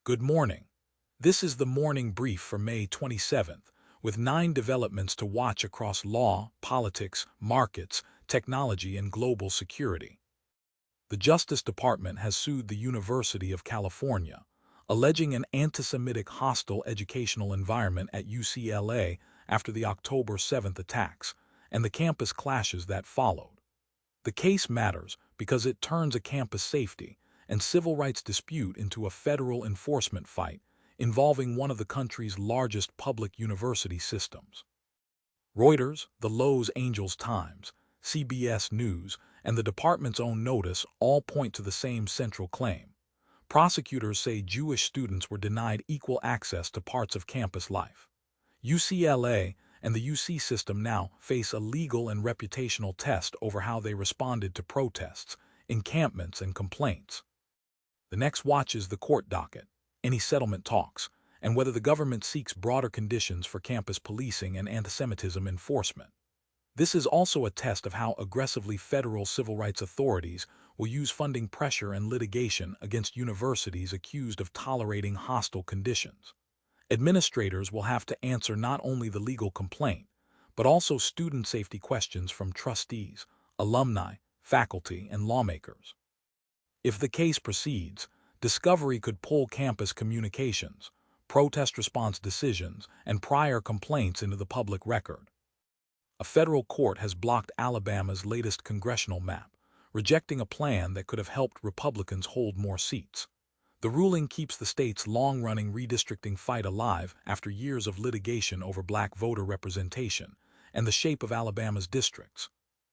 Good morning. This is the morning brief for May 27th, with 9 developments to watch across law, politics, markets, technology, and global security. The Justice Department has sued the University of California, alleging an anti-Semitic hostile educational environment at UCLA after the October 7th attacks and the campus clashes that followed. The case matters because it turns a campus safety and civil rights dispute into a federal enforcement fight involving one of the country's largest public university systems. Reuters, the Los Angeles Times, CBS News, and the department's own notice all point to the same central claim. Prosecutors say Jewish students were denied equal access to parts of campus life. UCLA and the UC system now face a legal and reputational test over how they responded to protests, encampments, and complaints. The next watch is the court docket, any settlement talks, and whether the government seeks broader conditions for campus policing and antisemitism enforcement. This is also a test of how aggressively federal civil rights authorities will use funding pressure and litigation against universities accused of tolerating hostile conditions. Administrators will have to answer not only the legal complaint, but also student safety questions from trustees, alumni, faculty, and lawmakers. If the case proceeds, discovery could pull campus communications, protest response decisions, and prior complaints into the public record. A federal court has blocked Alabama's latest congressional map, rejecting a plan that could have helped Republicans hold more seats. The ruling keeps the state's long-running redistricting fight alive after years of litigation over black voter representation and the shape of Alabama's districts.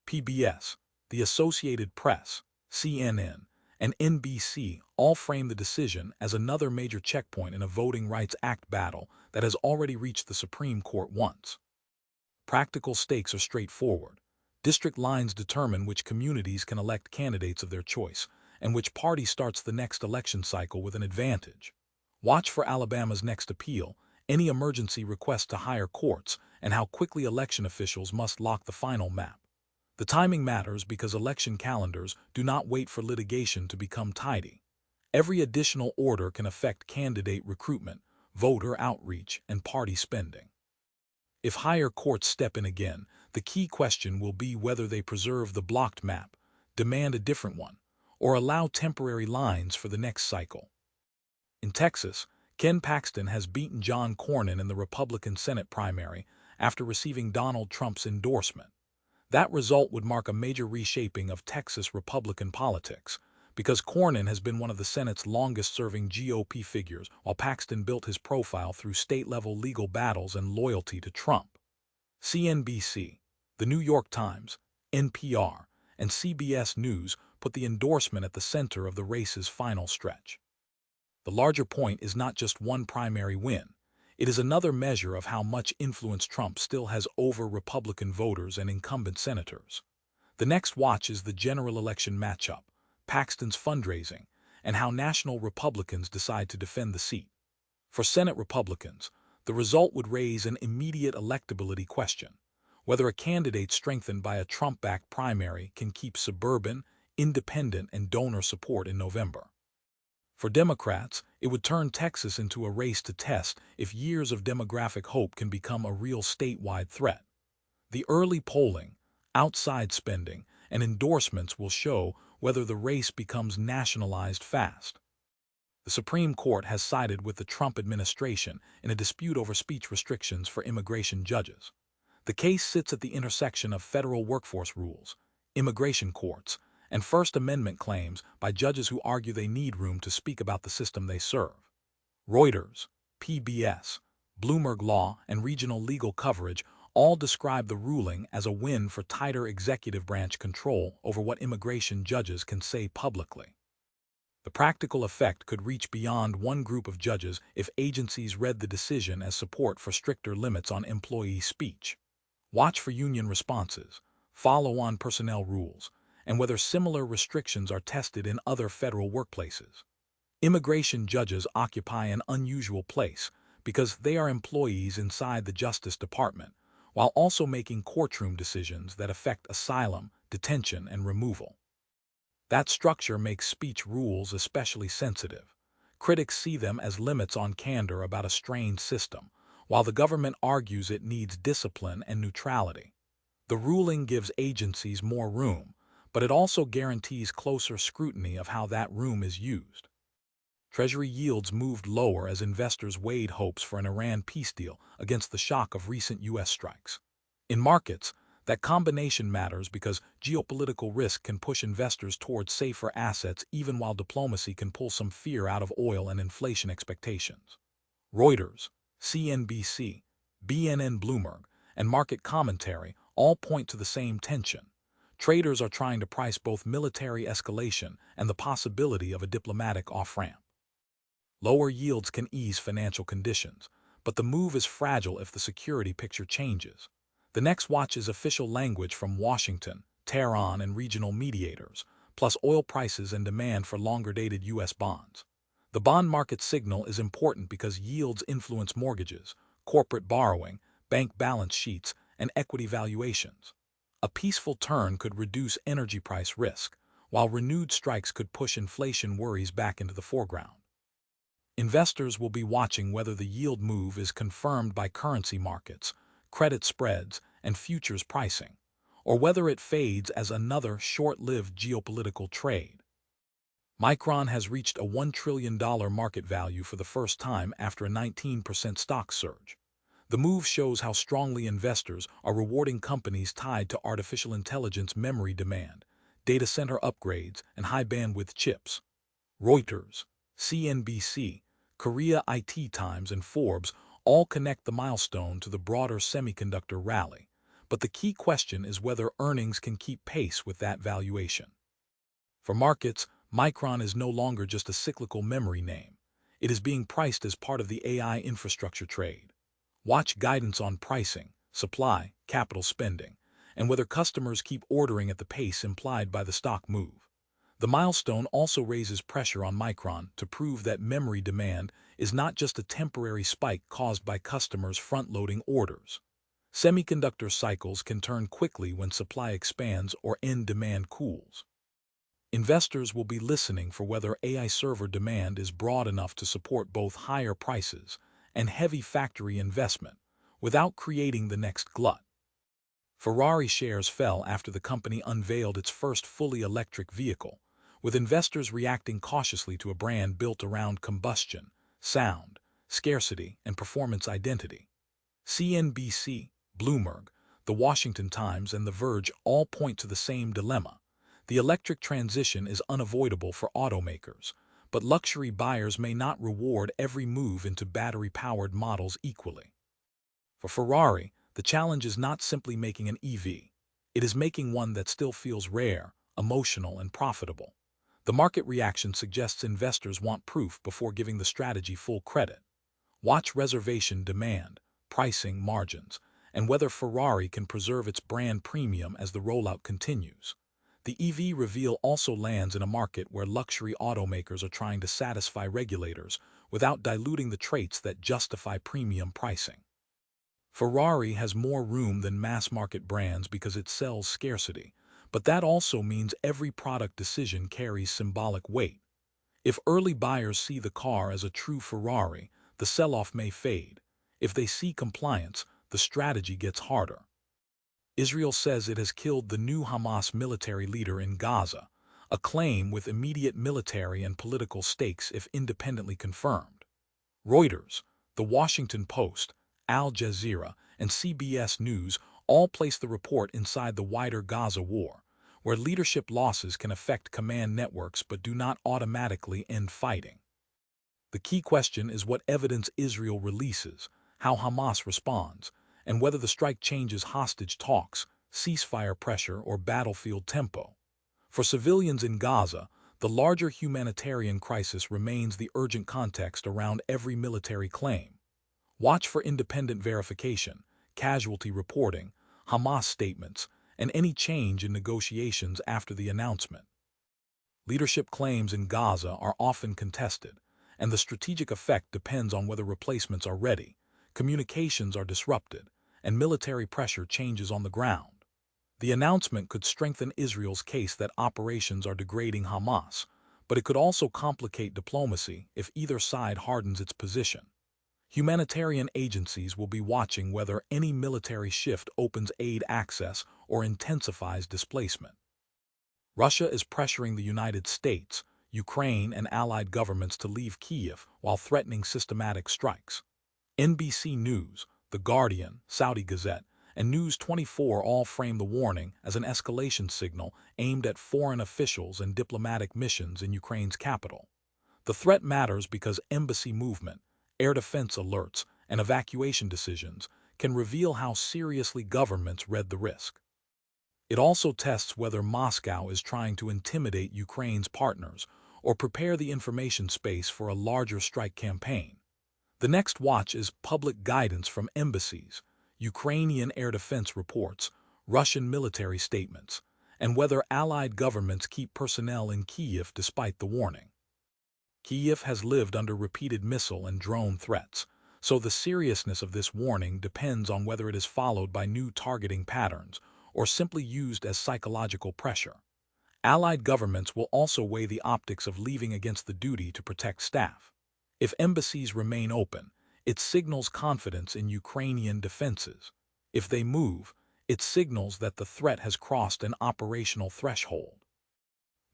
PBS, the Associated Press, CNN, and NBC all frame the decision as another major checkpoint in a Voting Rights Act battle that has already reached the Supreme Court once. Practical stakes are straightforward. District lines determine which communities can elect candidates of their choice, and which party starts the next election cycle with an advantage. Watch for Alabama's next appeal, any emergency request to higher courts, and how quickly election officials must lock the final map. The timing matters because election calendars do not wait for litigation to become tidy. Every additional order can affect candidate recruitment, voter outreach, and party spending. If higher courts step in again, the key question will be whether they preserve the blocked map, demand a different one, or allow temporary lines for the next cycle. In Texas, Ken Paxton has beaten John Cornyn in the Republican Senate primary after receiving Donald Trump's endorsement. That result would mark a major reshaping of Texas Republican politics, because Cornyn has been one of the Senate's longest-serving GOP figures, while Paxton built his profile through state-level legal battles and loyalty to Trump. CNBC, The New York Times, NPR, and CBS News put the endorsement at the center of the race's final stretch. The larger point is not just one primary win. It is another measure of how much influence Trump still has over Republican voters and incumbent senators. The next watch is the general election matchup, Paxton's fundraising, and how national Republicans decide to defend the seat. For Senate Republicans, the result would raise an immediate electability question, whether a candidate strengthened by a Trump-backed primary can keep suburban, independent, and donor support in November. For Democrats, it would turn Texas into a race to test if years of demographic hope can become a real statewide threat. The early polling, outside spending, and endorsements will show whether the race becomes nationalized fast. The Supreme Court has sided with the Trump administration in a dispute over speech restrictions for immigration judges. The case sits at the intersection of federal workforce rules, immigration courts, and First Amendment claims by judges who argue they need room to speak about the system they serve. Reuters, PBS, Bloomberg Law, and regional legal coverage all describe the ruling as a win for tighter executive branch control over what immigration judges can say publicly. The practical effect could reach beyond one group of judges if agencies read the decision as support for stricter limits on employee speech. Watch for union responses, follow-on personnel rules, and whether similar restrictions are tested in other federal workplaces. Immigration judges occupy an unusual place because they are employees inside the Justice Department, while also making courtroom decisions that affect asylum, detention, and removal. That structure makes speech rules especially sensitive. Critics see them as limits on candor about a strained system, while the government argues it needs discipline and neutrality. The ruling gives agencies more room, but it also guarantees closer scrutiny of how that room is used. Treasury yields moved lower as investors weighed hopes for an Iran peace deal against the shock of recent U.S. strikes. In markets, that combination matters because geopolitical risk can push investors towards safer assets even while diplomacy can pull some fear out of oil and inflation expectations. Reuters, CNBC, BNN Bloomberg, and market commentary all point to the same tension. Traders are trying to price both military escalation and the possibility of a diplomatic off-ramp. Lower yields can ease financial conditions, but the move is fragile if the security picture changes. The next watch is official language from Washington, Tehran, and regional mediators, plus oil prices and demand for longer-dated U.S. bonds. The bond market signal is important because yields influence mortgages, corporate borrowing, bank balance sheets, and equity valuations. A peaceful turn could reduce energy price risk, while renewed strikes could push inflation worries back into the foreground. Investors will be watching whether the yield move is confirmed by currency markets, credit spreads, and futures pricing, or whether it fades as another short-lived geopolitical trade. Micron has reached a $1 trillion market value for the first time after a 19% stock surge. The move shows how strongly investors are rewarding companies tied to artificial intelligence memory demand, data center upgrades, and high-bandwidth chips. Reuters, CNBC, Korea IT Times, and Forbes all connect the milestone to the broader semiconductor rally, but the key question is whether earnings can keep pace with that valuation. For markets, Micron is no longer just a cyclical memory name. It is being priced as part of the AI infrastructure trade. Watch guidance on pricing, supply, capital spending, and whether customers keep ordering at the pace implied by the stock move. The milestone also raises pressure on Micron to prove that memory demand is not just a temporary spike caused by customers front-loading orders. Semiconductor cycles can turn quickly when supply expands or end demand cools. Investors will be listening for whether AI server demand is broad enough to support both higher prices and heavy factory investment without creating the next glut. Ferrari shares fell after the company unveiled its first fully electric vehicle, with investors reacting cautiously to a brand built around combustion, sound, scarcity, and performance identity. CNBC, Bloomberg, The Washington Times, and The Verge all point to the same dilemma. The electric transition is unavoidable for automakers, but luxury buyers may not reward every move into battery-powered models equally. For Ferrari, the challenge is not simply making an EV. It is making one that still feels rare, emotional, and profitable. The market reaction suggests investors want proof before giving the strategy full credit. Watch reservation demand, pricing, margins, and whether Ferrari can preserve its brand premium as the rollout continues. The EV reveal also lands in a market where luxury automakers are trying to satisfy regulators without diluting the traits that justify premium pricing. Ferrari has more room than mass-market brands because it sells scarcity, but that also means every product decision carries symbolic weight. If early buyers see the car as a true Ferrari, the sell-off may fade. If they see compliance, the strategy gets harder. Israel says it has killed the new Hamas military leader in Gaza, a claim with immediate military and political stakes if independently confirmed. Reuters, The Washington Post, Al Jazeera, and CBS News all place the report inside the wider Gaza war, where leadership losses can affect command networks but do not automatically end fighting. The key question is what evidence Israel releases, how Hamas responds, and whether the strike changes hostage talks, ceasefire pressure, or battlefield tempo. For civilians in Gaza, the larger humanitarian crisis remains the urgent context around every military claim. Watch for independent verification, casualty reporting, Hamas statements, and any change in negotiations after the announcement. Leadership claims in Gaza are often contested, and the strategic effect depends on whether replacements are ready, communications are disrupted, and military pressure changes on the ground. The announcement could strengthen Israel's case that operations are degrading Hamas, but it could also complicate diplomacy if either side hardens its position. Humanitarian agencies will be watching whether any military shift opens aid access or intensifies displacement. Russia is pressuring the United States, Ukraine, and allied governments to leave Kyiv while threatening systematic strikes. NBC News, The Guardian, Saudi Gazette, and News 24 all frame the warning as an escalation signal aimed at foreign officials and diplomatic missions in Ukraine's capital. The threat matters because embassy movement, air defense alerts, and evacuation decisions can reveal how seriously governments read the risk. It also tests whether Moscow is trying to intimidate Ukraine's partners or prepare the information space for a larger strike campaign. The next watch is public guidance from embassies, Ukrainian air defense reports, Russian military statements, and whether allied governments keep personnel in Kyiv despite the warning. Kyiv has lived under repeated missile and drone threats, so the seriousness of this warning depends on whether it is followed by new targeting patterns or simply used as psychological pressure. Allied governments will also weigh the optics of leaving against the duty to protect staff. If embassies remain open, it signals confidence in Ukrainian defenses. If they move, it signals that the threat has crossed an operational threshold.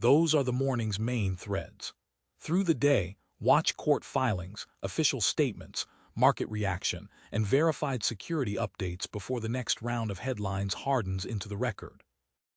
Those are the morning's main threads. Through the day, watch court filings, official statements, market reaction, and verified security updates before the next round of headlines hardens into the record.